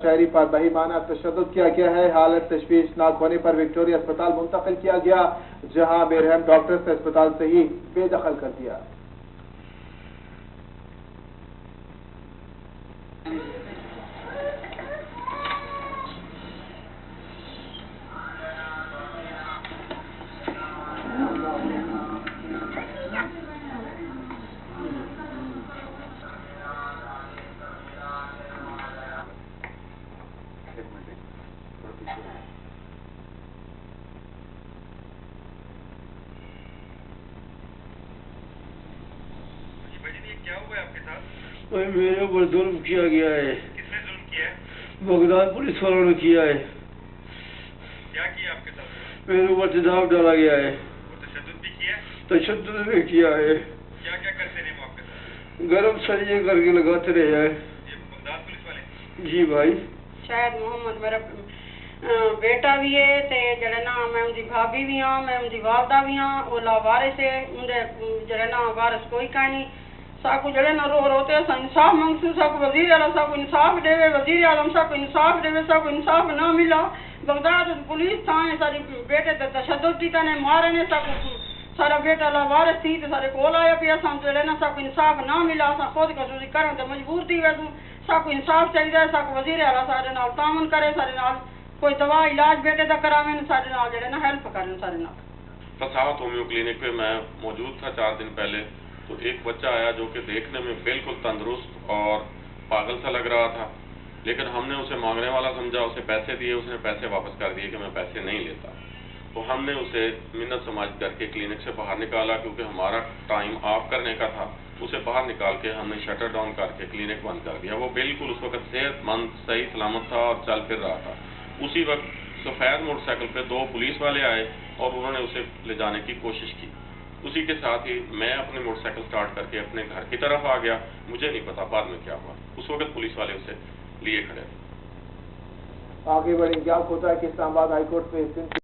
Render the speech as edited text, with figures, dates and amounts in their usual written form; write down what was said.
शहरी पर बहीमाना तशद्दुद किया गया है। हालत तशवीशनाक होने पर विक्टोरिया अस्पताल मुंतकिल किया गया, जहां बेरहम डॉक्टर्स ने अस्पताल से ही बेदखल कर दिया। क्या हुआ आपके साथ? मेरे ऊपर जुल्म किया गया है। किसने जुल्म किया है? बगदाद पुलिस वालों ने किया है। क्या किया आपके साथ? मेरे ऊपर तेजाब डाला गया है। वो तशद्दुद भी किया है? तशद्दुद भी किया है। क्या क्या करते रहे वो आपके साथ? गरम सरिये करके लगाते रहे हैं। ये बगदाद पुलिस वाले? जी भाई। शायद मोहम्मद मेरा बेटा भी है ते जड़े ना मैं उनकी भाभी भी हाँ, मैं उनकी वालदा भी हाँ। वो लावारिस है, उनके जड़े ना वारिस कोई का नहीं। साकू जड़े ना रो रोते इंसाफ मांगसू, साकू वजीर आला साकू इंसाफ देवे, वजीर आलम साकू इंसाफ देवे, साकू इंसाफ ना मिला। बगदाद पुलिस थाने सारे बेटे ते तशद्दुद कीता ने मारे ने, साकू सारा बेटा लावारिस थी ते सारे कोल आया पिया सन जड़े ना साकू इंसाफ ना मिला। असां खुद कसूरी करन ते मजबूर थी वैसू। साकू इंसाफ चाहिए, साकू वजीर आला सारे नाल तामुन करे, सारे नाल कोई दवा इलाज बेटे दा करावे, सारे नाल जड़े ना हेल्प करन सारे नाल। फसावत होम्यो क्लिनिक पे मैं मौजूद था 4 दिन पहले, तो एक बच्चा आया जो कि देखने में बिल्कुल तंदुरुस्त और पागल सा लग रहा था, लेकिन हमने उसे मांगने वाला समझा, उसे पैसे दिए, उसने पैसे वापस कर दिए कि मैं पैसे नहीं लेता। तो हमने उसे मिन्नत समाज करके क्लिनिक से बाहर निकाला, क्योंकि हमारा टाइम ऑफ करने का था। उसे बाहर निकाल के हमने शटर डाउन करके क्लिनिक बंद कर दिया। वो बिल्कुल उस वक्त सेहतमंद सही सलामत था और चल फिर रहा था। उसी वक्त सफ़ेद मोटरसाइकिल पे 2 पुलिस वाले आए और उन्होंने उसे ले जाने की कोशिश की। उसी के साथ ही मैं अपनी मोटरसाइकिल स्टार्ट करके अपने घर की तरफ आ गया। मुझे नहीं पता बाद में क्या हुआ। उस वक्त पुलिस वाले उसे लिए खड़े थे। आगे बढ़ेंगे। आपको होता है कि इस्लामाबाद हाईकोर्ट में